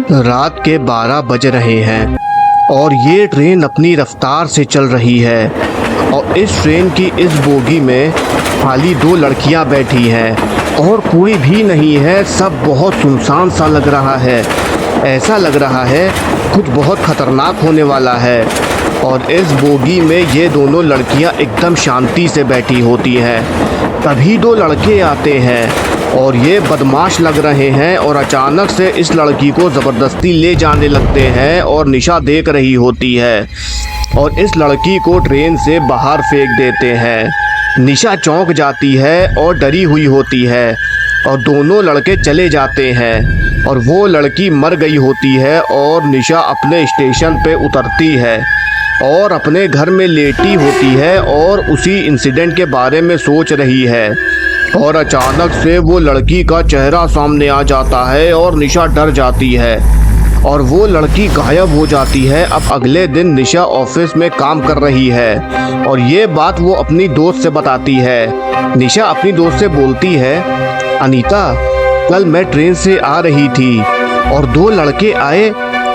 रात के 12 बज रहे हैं और ये ट्रेन अपनी रफ्तार से चल रही है और इस ट्रेन की इस बोगी में खाली 2 लड़कियां बैठी हैं और कोई भी नहीं है। सब बहुत सुनसान सा लग रहा है। ऐसा लग रहा है कुछ बहुत ख़तरनाक होने वाला है। और इस बोगी में ये दोनों लड़कियां एकदम शांति से बैठी होती हैं। तभी 2 लड़के आते हैं और ये बदमाश लग रहे हैं और अचानक से इस लड़की को ज़बरदस्ती ले जाने लगते हैं और निशा देख रही होती है और इस लड़की को ट्रेन से बाहर फेंक देते हैं। निशा चौंक जाती है और डरी हुई होती है और दोनों लड़के चले जाते हैं और वो लड़की मर गई होती है और निशा अपने स्टेशन पे उतरती है और अपने घर में लेटी होती है और उसी इंसिडेंट के बारे में सोच रही है। और अचानक से वो लड़की का चेहरा सामने आ जाता है और निशा डर जाती है और वो लड़की गायब हो जाती है। अब अगले दिन निशा ऑफिस में काम कर रही है और ये बात वो अपनी दोस्त से बताती है। निशा अपनी दोस्त से बोलती है, अनीता, कल मैं ट्रेन से आ रही थी और 2 लड़के आए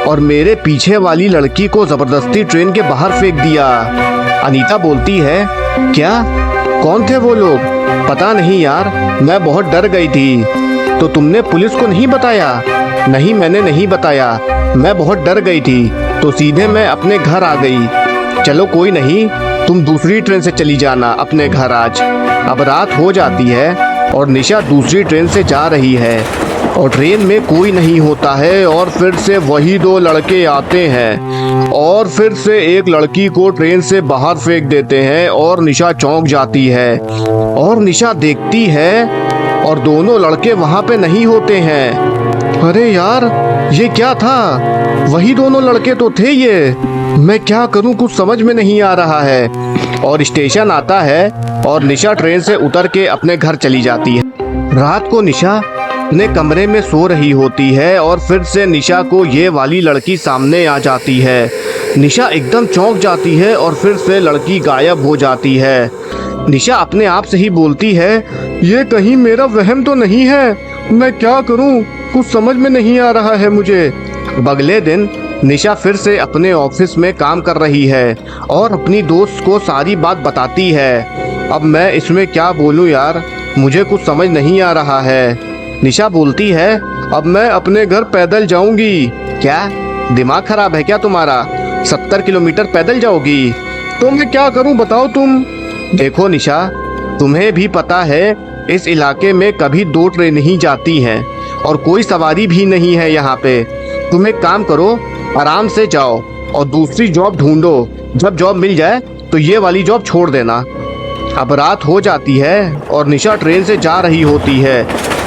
और मेरे पीछे वाली लड़की को ज़बरदस्ती ट्रेन के बाहर फेंक दिया। अनीता बोलती है, क्या? कौन थे वो लोग? पता नहीं यार, मैं बहुत डर गई थी। तो तुमने पुलिस को नहीं बताया? नहीं, मैंने नहीं बताया, मैं बहुत डर गई थी तो सीधे मैं अपने घर आ गई। चलो कोई नहीं, तुम दूसरी ट्रेन से चली जाना अपने घर आज। अब रात हो जाती है और निशा दूसरी ट्रेन से जा रही है और ट्रेन में कोई नहीं होता है और फिर से वही 2 लड़के आते हैं और फिर से एक लड़की को ट्रेन से बाहर फेंक देते हैं और निशा चौंक जाती है और निशा देखती है और दोनों लड़के वहाँ पे नहीं होते हैं। अरे यार, ये क्या था? वही दोनों लड़के तो थे ये। मैं क्या करूँ, कुछ समझ में नहीं आ रहा है। और स्टेशन आता है और निशा ट्रेन से उतर के अपने घर चली जाती है। रात को निशा अपने कमरे में सो रही होती है और फिर से निशा को ये वाली लड़की सामने आ जाती है। निशा एकदम चौंक जाती है और फिर से लड़की गायब हो जाती है। निशा अपने आप से ही बोलती है, ये कहीं मेरा वहम तो नहीं है? मैं क्या करूं, कुछ समझ में नहीं आ रहा है मुझे। अगले दिन निशा फिर से अपने ऑफिस में काम कर रही है और अपनी दोस्त को सारी बात बताती है। अब मैं इसमें क्या बोलूं यार, मुझे कुछ समझ नहीं आ रहा है। निशा बोलती है, अब मैं अपने घर पैदल जाऊंगी। क्या दिमाग खराब है क्या तुम्हारा? 70 किलोमीटर पैदल जाओगी? तो मैं क्या करूं बताओ तुम। देखो निशा, तुम्हें भी पता है इस इलाके में कभी 2 ट्रेन ही जाती हैं और कोई सवारी भी नहीं है यहाँ पे। तुम एक काम करो, आराम से जाओ और दूसरी जॉब ढूंढो। जब जॉब मिल जाए तो ये वाली जॉब छोड़ देना। अब रात हो जाती है और निशा ट्रेन से जा रही होती है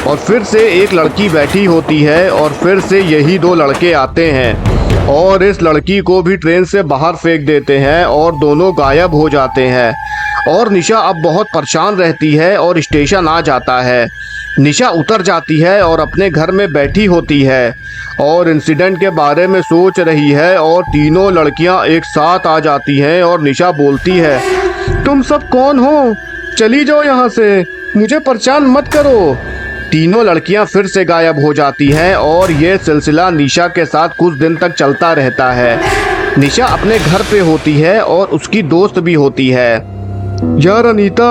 और फिर से एक लड़की बैठी होती है और फिर से यही 2 लड़के आते हैं और इस लड़की को भी ट्रेन से बाहर फेंक देते हैं और दोनों गायब हो जाते हैं। और निशा अब बहुत परेशान रहती है और स्टेशन आ जाता है। निशा उतर जाती है और अपने घर में बैठी होती है और इंसिडेंट के बारे में सोच रही है और तीनों लड़कियां एक साथ आ जाती हैं और निशा बोलती है, तुम सब कौन हो? चली जाओ यहाँ से, मुझे परेशान मत करो। तीनों लड़कियां फिर से गायब हो जाती हैं और ये सिलसिला निशा के साथ कुछ दिन तक चलता रहता है। निशा अपने घर पे होती है और उसकी दोस्त भी होती है। यार अनीता,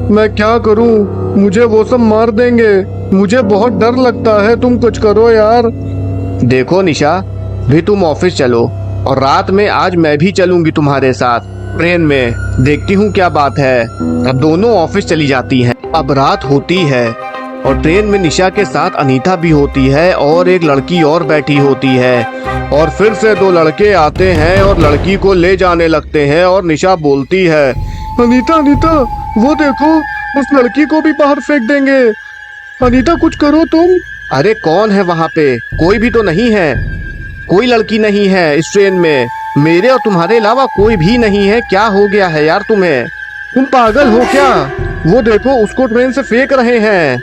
मैं क्या करूं, मुझे वो सब मार देंगे, मुझे बहुत डर लगता है, तुम कुछ करो यार। देखो निशा, भी तुम ऑफिस चलो और रात में आज मैं भी चलूंगी तुम्हारे साथ ट्रेन में, देखती हूँ क्या बात है। अब दोनों ऑफिस चली जाती हैं। अब रात होती है और ट्रेन में निशा के साथ अनीता भी होती है और एक लड़की और बैठी होती है और फिर से 2 लड़के आते हैं और लड़की को ले जाने लगते हैं और निशा बोलती है, अनीता अनीता, वो देखो, उस लड़की को भी बाहर फेंक देंगे। अनीता कुछ करो तुम। अरे कौन है वहाँ पे? कोई भी तो नहीं है, कोई लड़की नहीं है इस ट्रेन में। मेरे और तुम्हारे अलावा कोई भी नहीं है। क्या हो गया है यार तुम्हें? तुम पागल हो क्या? वो देखो, उसको ट्रेन से फेंक रहे हैं।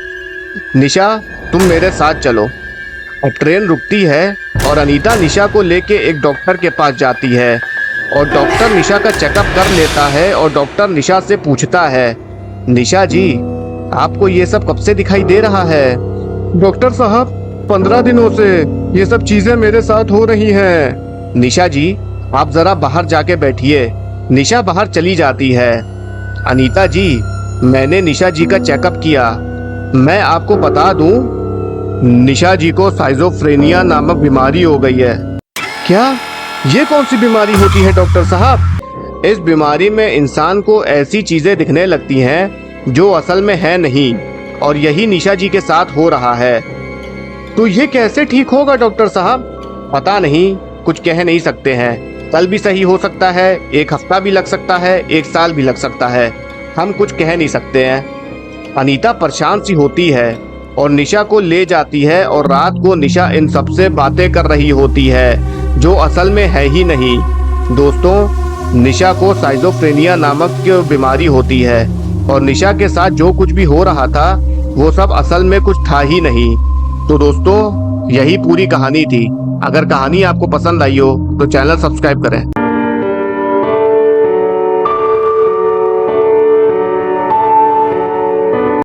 निशा, तुम मेरे साथ चलो। अब ट्रेन रुकती है और अनीता निशा को लेके एक डॉक्टर के पास जाती है और डॉक्टर निशा का चेकअप कर लेता है और डॉक्टर निशा से पूछता है, निशा जी, आपको ये सब कब से दिखाई दे रहा है? डॉक्टर साहब, 15 दिनों से। ये सब चीजें मेरे साथ हो रही हैं। निशा जी, आप जरा बाहर जाके बैठिए। निशा बाहर चली जाती है। अनीता जी, मैंने निशा जी का चेकअप किया। मैं आपको बता दूं, निशा जी को साइजोफ्रेनिया नामक बीमारी हो गई है। क्या? ये कौन सी बीमारी होती है डॉक्टर साहब? इस बीमारी में इंसान को ऐसी चीजें दिखने लगती हैं जो असल में है नहीं, और यही निशा जी के साथ हो रहा है। तो ये कैसे ठीक होगा डॉक्टर साहब? पता नहीं, कुछ कह नहीं सकते हैं। कल भी सही हो सकता है, एक हफ्ता भी लग सकता है, एक साल भी लग सकता है। हम कुछ कह नहीं सकते हैं। अनीता परेशान सी होती है और निशा को ले जाती है, और रात को निशा इन सबसे बातें कर रही होती है जो असल में है ही नहीं। दोस्तों, निशा को साइजोफ्रेनिया नामक बीमारी होती है, और निशा के साथ जो कुछ भी हो रहा था वो सब असल में कुछ था ही नहीं। तो दोस्तों, यही पूरी कहानी थी। अगर कहानी आपको पसंद आई हो तो चैनल सब्सक्राइब करें।